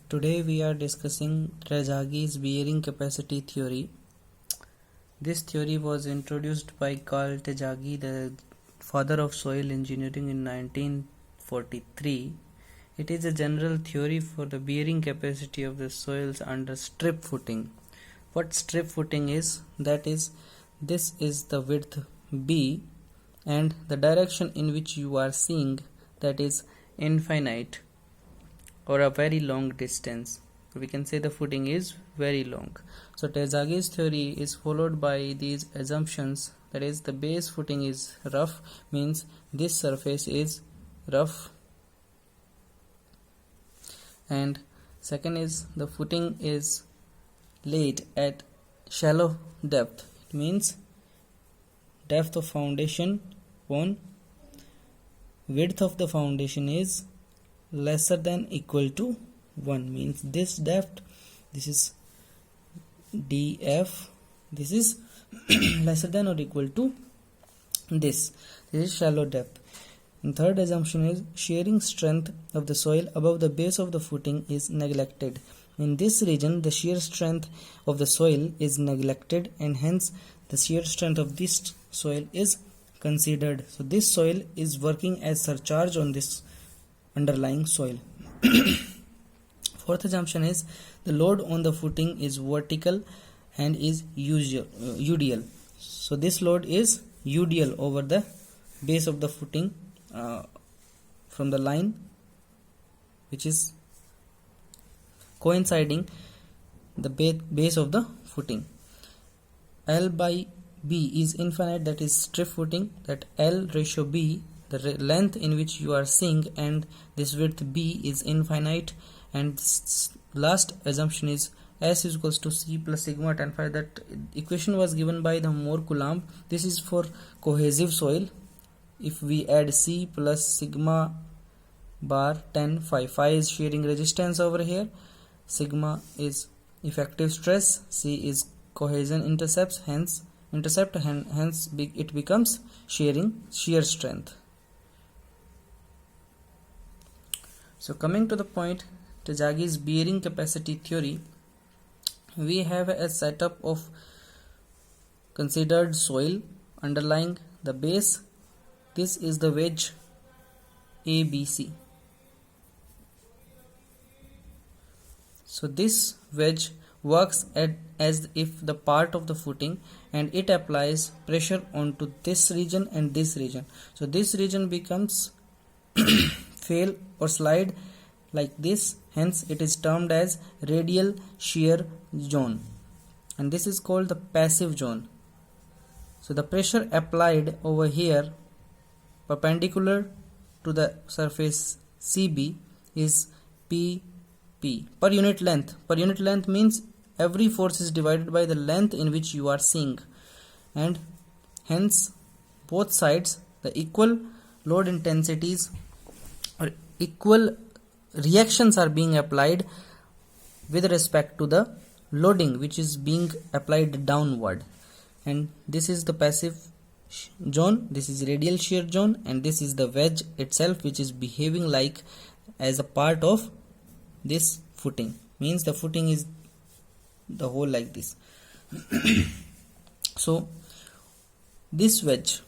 Today we are discussing Terzaghi's bearing capacity theory. This theory was introduced by Karl Terzaghi, the father of soil engineering, in 1943. It is a general theory for the bearing capacity of the soils under strip footing. What strip footing is? That is, this is the width B and the direction in which you are seeing, that is infinite or a very long distance. We can say the footing is very long. So Terzaghi's theory is followed by these assumptions, that is the base footing is rough, means this surface is rough, and second is the footing is laid at shallow depth. It means depth of foundation on width of the foundation is lesser than equal to 1, means this depth, this is df, this is lesser than or equal to this is shallow depth. And third assumption is shearing strength of the soil above the base of the footing is neglected. In this region the shear strength of the soil is neglected, and hence the shear strength of this soil is considered. So this soil is working as surcharge on this underlying soil. Fourth assumption is the load on the footing is vertical and is UDL. So this load is UDL over the base of the footing from the line which is coinciding the base of the footing. L by B is infinite, that is strip footing, that L ratio B, the length in which you are seeing, and this width B is infinite. And last assumption is S is equals to C plus sigma tan phi. That equation was given by the Moore Coulomb. This is for cohesive soil. If we add C plus sigma bar tan phi, phi is shearing resistance over here, sigma is effective stress, C is cohesion intercept, hence it becomes shear strength. So coming to the point, Terzaghi's bearing capacity theory, we have a setup of considered soil underlying the base. This is the wedge ABC. So this wedge works as if the part of the footing, and it applies pressure onto this region and this region. So this region becomes fail or slide like this, hence it is termed as radial shear zone, and this is called the passive zone. So the pressure applied over here perpendicular to the surface CB is PP per unit length. Per unit length means every force is divided by the length in which you are seeing, and hence both sides the equal load intensities or equal reactions are being applied with respect to the loading which is being applied downward. And this is the passive zone, this is radial shear zone, and this is the wedge itself which is behaving like as a part of this footing, means the footing is the whole like this. So this wedge,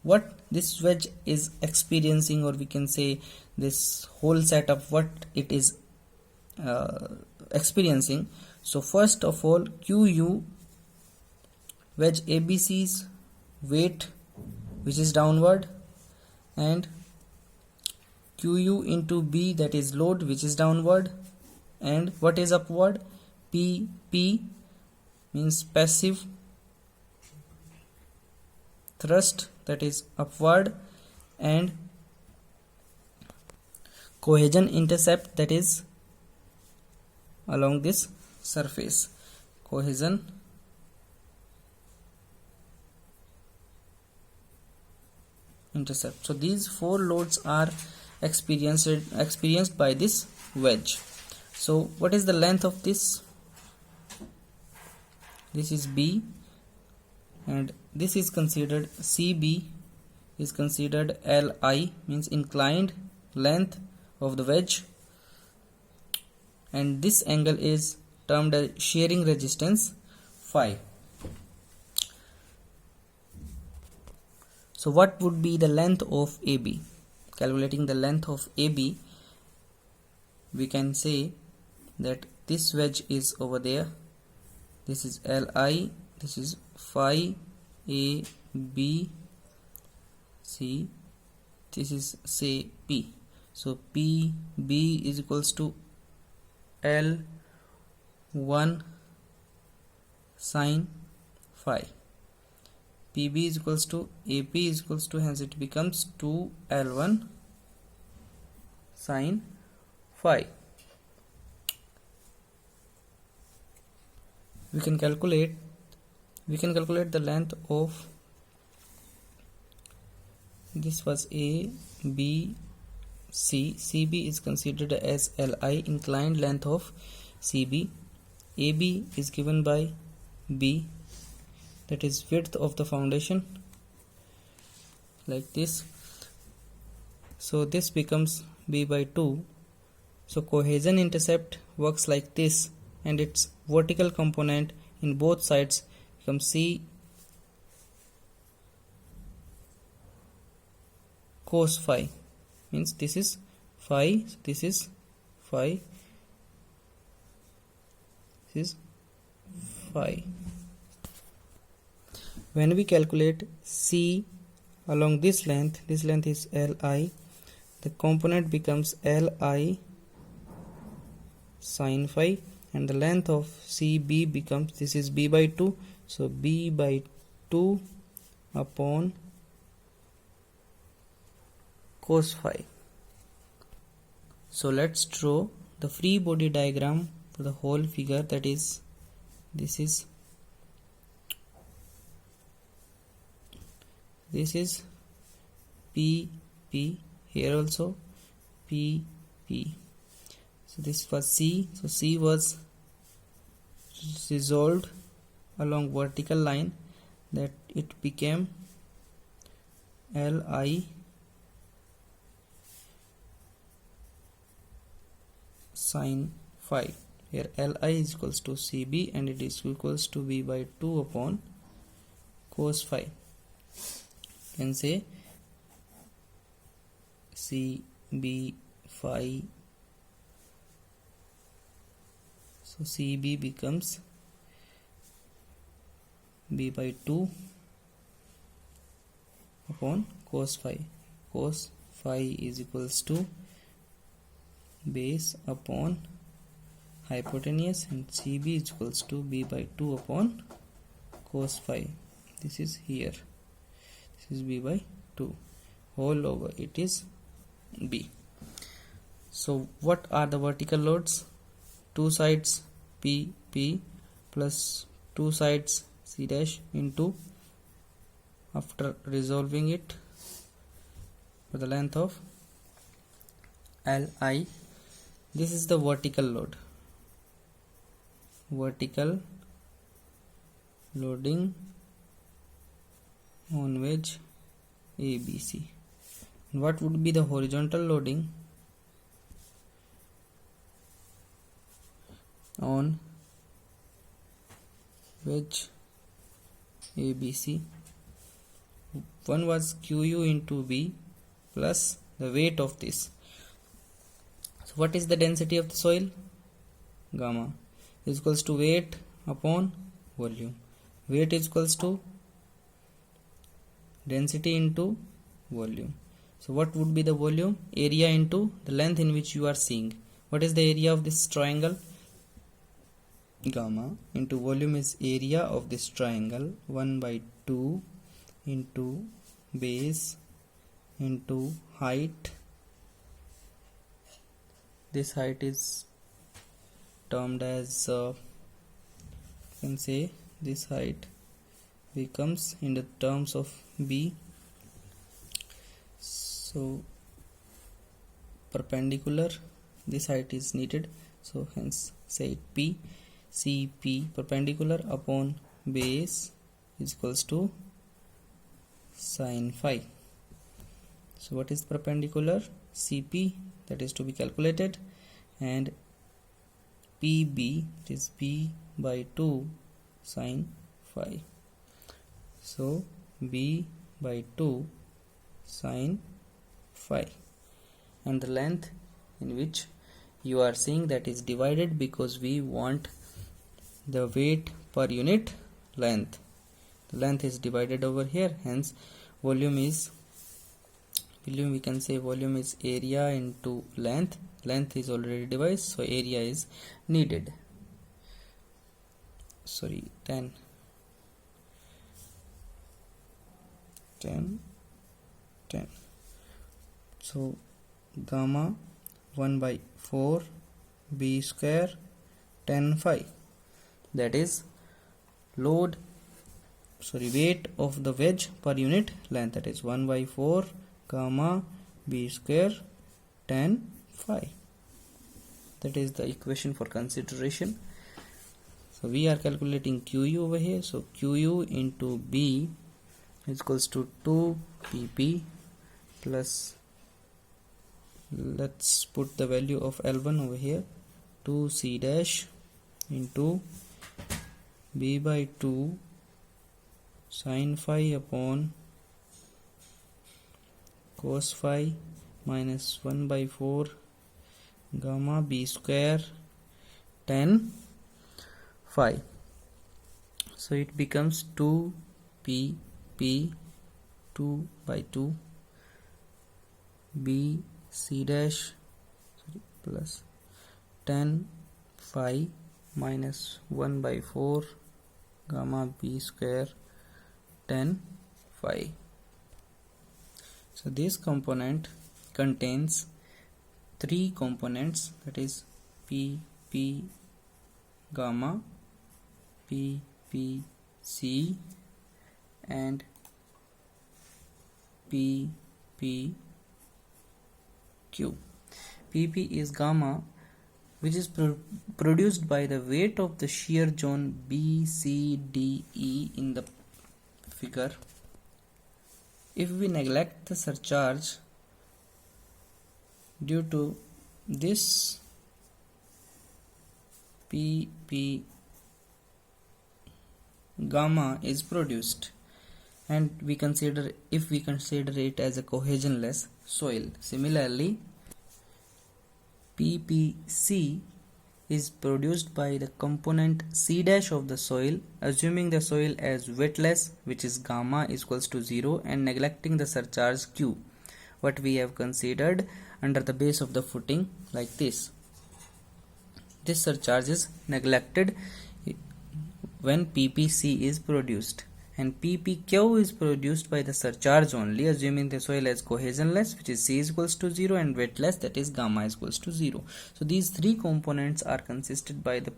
what this wedge is experiencing, or we can say this whole setup, what it is experiencing. So first of all, QU, wedge ABC's weight which is downward, and QU into B, that is load which is downward, and what is upward, PP means passive thrust, that is upward, and cohesion intercept, that is along this surface, cohesion intercept. So these four loads are experienced by this wedge. So what is the length of this? This is B, and this is considered CB is considered Li, means inclined length of the wedge, and this angle is termed as shearing resistance phi. So what would be the length of AB? Calculating the length of AB, we can say that this wedge is over there. This is Li, this is phi A B C, this is say P. So PB is equals to L1 sin phi. PB is equals to AP is equals to, hence it becomes 2L1 sin phi. We can calculate the length of, this was A, B, C. CB is considered as Li, inclined length of CB. AB is given by B, that is width of the foundation, like this. So this becomes B by 2. So cohesion intercept works like this, and its vertical component in both sides becomes C cos phi, means this is phi, this is phi, this is phi. When we calculate C along this length is Li, the component becomes Li sin phi, and the length of CB becomes, this is B by 2, so B by 2 upon cos phi. So let's draw the free body diagram for the whole figure, that is, this is P, here also P. So this was C, so C was resolved along vertical line, that it became Li sin phi. Here Li is equals to CB, and it is equals to B by 2 upon cos phi. You can say CB phi, so CB becomes B by 2 upon cos phi. Cos phi is equals to base upon hypotenuse, and CB is equals to B by 2 upon cos phi. This is here, this is B by 2, whole over it is B. So what are the vertical loads? Two sides P plus two sides C dash into, after resolving it for the length of Li, this is the vertical load, vertical loading on wedge ABC. And what would be the horizontal loading on wedge ABC? One was QU into V plus the weight of this. So what is the density of the soil? Gamma is equals to weight upon volume. Weight is equals to density into volume. So what would be the volume? Area into the length in which you are seeing. What is the area of this triangle? Gamma into volume is area of this triangle, 1 by 2 into base into height. This height is termed as you can say this height becomes in the terms of B. So perpendicular, this height is needed, so hence say it P. CP perpendicular upon base is equals to sin phi. So what is perpendicular? CP, that is to be calculated, and PB, it is B by 2 sine phi. So B by 2 sine phi, and the length in which you are seeing that is divided because we want the weight per unit length. The length is divided over here, hence volume, we can say volume is area into length. Length is already divided, so area is needed. 10 so gamma 1 by 4 b square 10 phi, that is weight of the wedge per unit length, that is 1 by 4 gamma b square 10 phi. That is the equation for consideration. So we are calculating QU over here. So QU into B is equals to 2 PP plus, let's put the value of L1 over here, 2 C dash into B by 2 sin phi upon cos phi minus 1 by 4 gamma b square 10 phi. So it becomes 2 p 2 by 2 b c dash plus 10 phi minus 1 by 4 gamma b square 10 phi. So this component contains three components, that is P gamma, C and Q. PP is gamma, which is produced by the weight of the shear zone BCDE in the figure. If we neglect the surcharge, due to this PP gamma is produced, and if we consider it as a cohesionless soil. Similarly, PPC is produced by the component C dash of the soil, assuming the soil as wetless, which is gamma is equals to 0, and neglecting the surcharge Q, what we have considered under the base of the footing, like this. This surcharge is neglected when PPC is produced, and PPQ is produced by the surcharge only, assuming the soil as cohesionless, which is C is equals to 0, and wetless, that is gamma is equals to 0. So these three components are consisted by the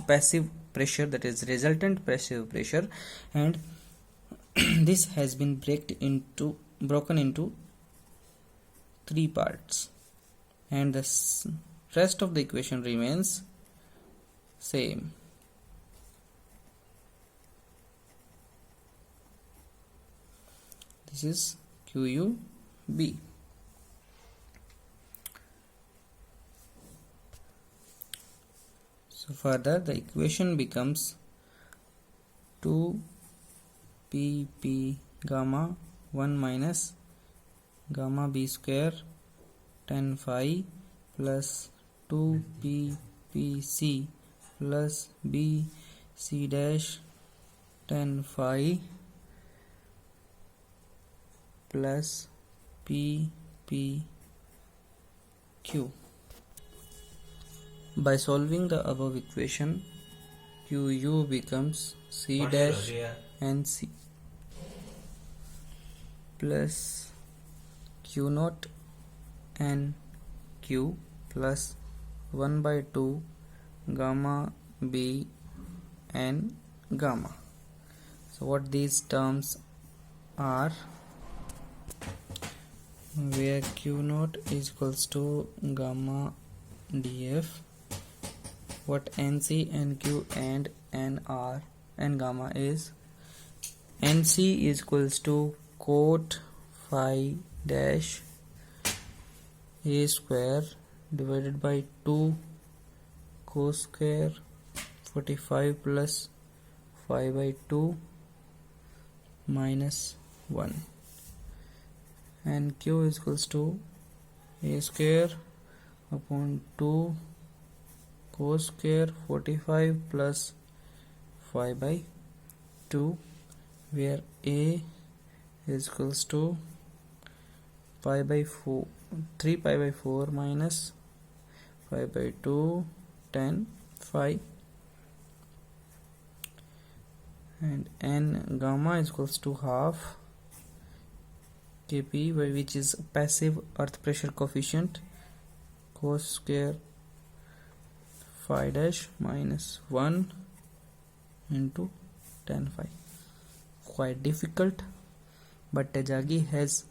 passive pressure, that is resultant passive pressure, and this has been broken into three parts, and the rest of the equation remains same. This is QUB. So further the equation becomes 2 PP gamma 1 minus gamma b square 10 phi plus 2 PPC plus B C dash 10 phi plus PPQ. By solving the above equation, QU becomes C dash NC plus Q naught NQ plus 1 by 2 gamma B and gamma. So what these terms are, where Q naught is equals to gamma df, what NC, NQ and NR and gamma is, NC is equals to cot phi dash a square divided by 2 cos square 45 plus 5 by 2 minus 1, and q is equals to a square upon 2 cos square 45 plus 5 by 2, where a is equals to pi by 4 3 pi by 4 minus 5 by 2 10 5, and n gamma is equals to half kp, which is passive earth pressure coefficient, cos square phi dash minus 1 into tan phi. Quite difficult, but Terzaghi has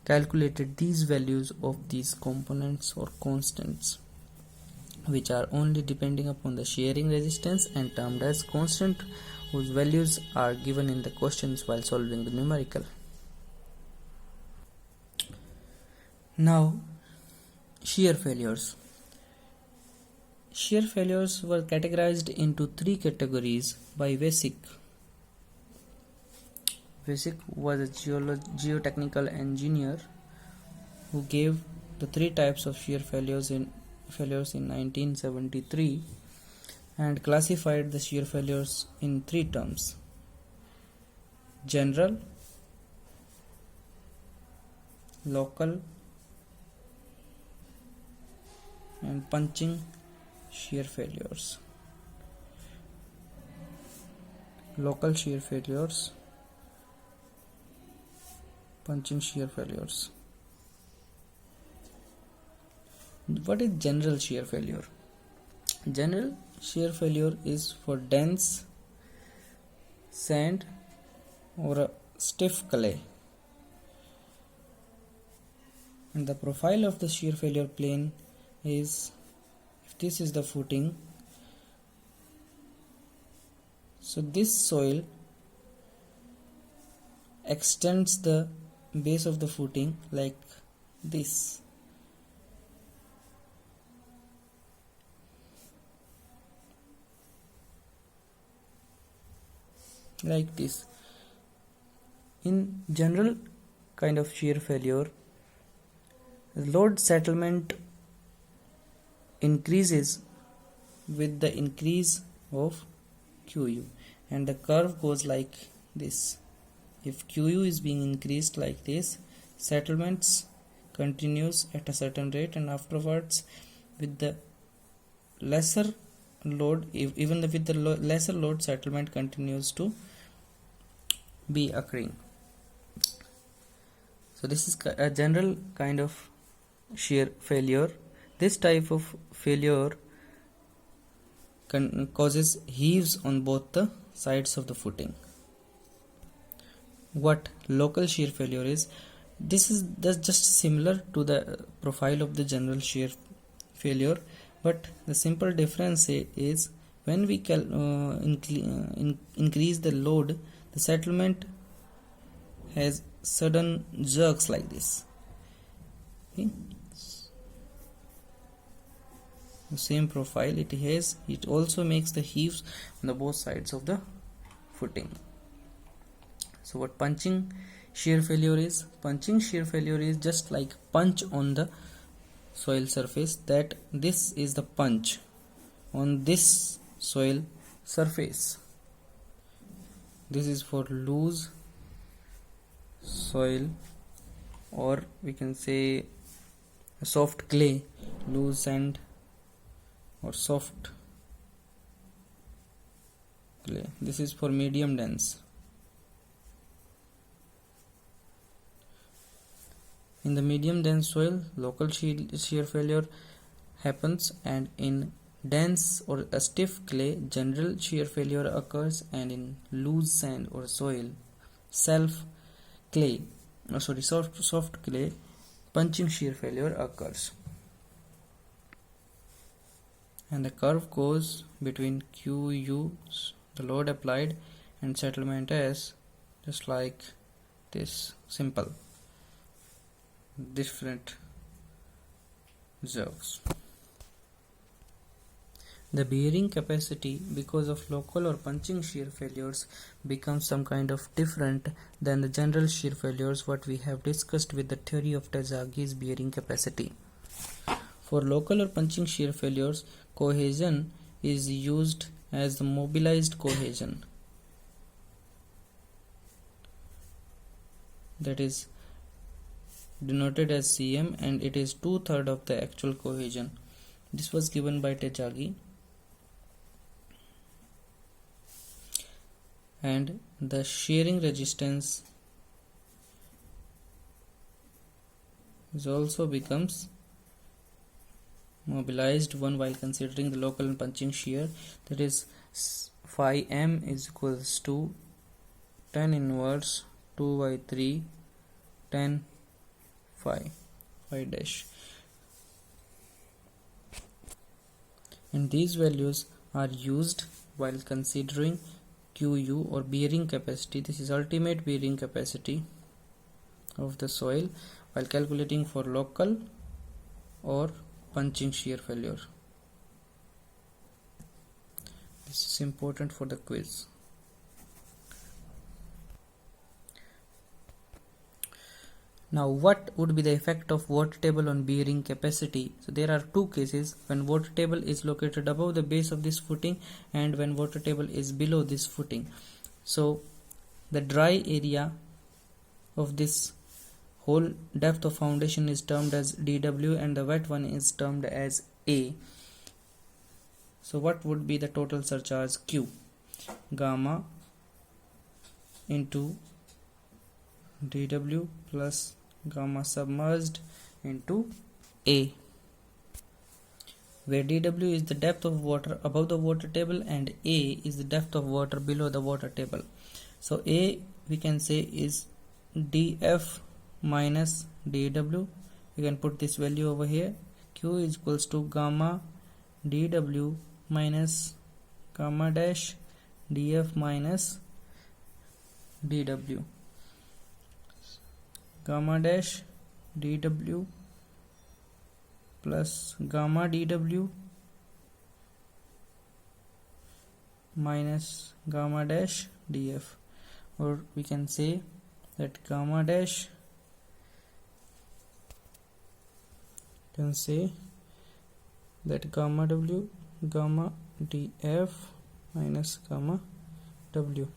calculated these values of these components or constants, which are only depending upon the shearing resistance and termed as constant, whose values are given in the questions while solving the numerical. Now, shear failures. Shear failures were categorized into three categories by Vesic. Vesic was a geotechnical engineer who gave the three types of shear failures in 1973 and classified the shear failures in three terms: general, local, and punching shear failures. Local shear failures, punching shear failures. What is general shear failure? General shear failure is for dense sand or a stiff clay, and the profile of the shear failure plane is, if this is the footing, so this soil extends the base of the footing like this. Like this. In general kind of shear failure, load settlement increases with the increase of QU, and the curve goes like this. If QU is being increased like this, settlements continues at a certain rate, and afterwards with the lesser load, even with the lesser load, settlement continues to be occurring. So this is a general kind of shear failure. This type of failure causes heaves on both the sides of the footing. What local shear failure is, that's just similar to the profile of the general shear failure, but the simple difference is when we increase the load, the settlement has sudden jerks like this. Okay? The same profile it has, it also makes the heaves on the both sides of the footing. So what punching shear failure is? Punching shear failure is just like punch on the soil surface, that this is the punch on this soil surface. This is for loose soil, or we can say a soft clay, loose sand or soft clay. This is for medium dense. In the medium dense soil, local shear failure happens, and in dense or a stiff clay, general shear failure occurs, and in loose sand or soil, soft clay, punching shear failure occurs. And the curve goes between QU, the load applied, and settlement S, just like this, simple. Different jerks. the bearing capacity because of local or punching shear failures becomes some kind of different than the general shear failures what we have discussed with the theory of Terzaghi's bearing capacity. For local or punching shear failures, cohesion is used as the mobilized cohesion, that is denoted as Cm, and it is 2/3 of the actual cohesion. This was given by Terzaghi, and the shearing resistance is also becomes mobilized one while considering the local and punching shear, that is phi m is equals to tan inverse 2 by 3 tan phi dash, and these values are used while considering QU or bearing capacity. This is ultimate bearing capacity of the soil while calculating for local or punching shear failure. This is important for the quiz. Now, what would be the effect of water table on bearing capacity? So there are two cases: when water table is located above the base of this footing and when water table is below this footing. So the dry area of this whole depth of foundation is termed as dW and the wet one is termed as A. So what would be the total surcharge Q? Gamma into dW plus gamma submerged into A, where dW is the depth of water above the water table and A is the depth of water below the water table. So A we can say is dF minus dW. We can put this value over here. Q is equals to gamma dW minus gamma dash dF minus dW. Gamma dash dW plus gamma dW minus gamma dash dF, or we can say that gamma dash gamma W gamma dF minus gamma W.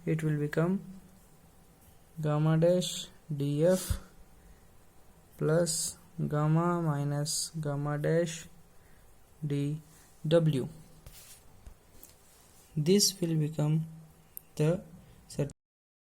It will become gamma dash dF plus gamma minus gamma dash dW. This will become the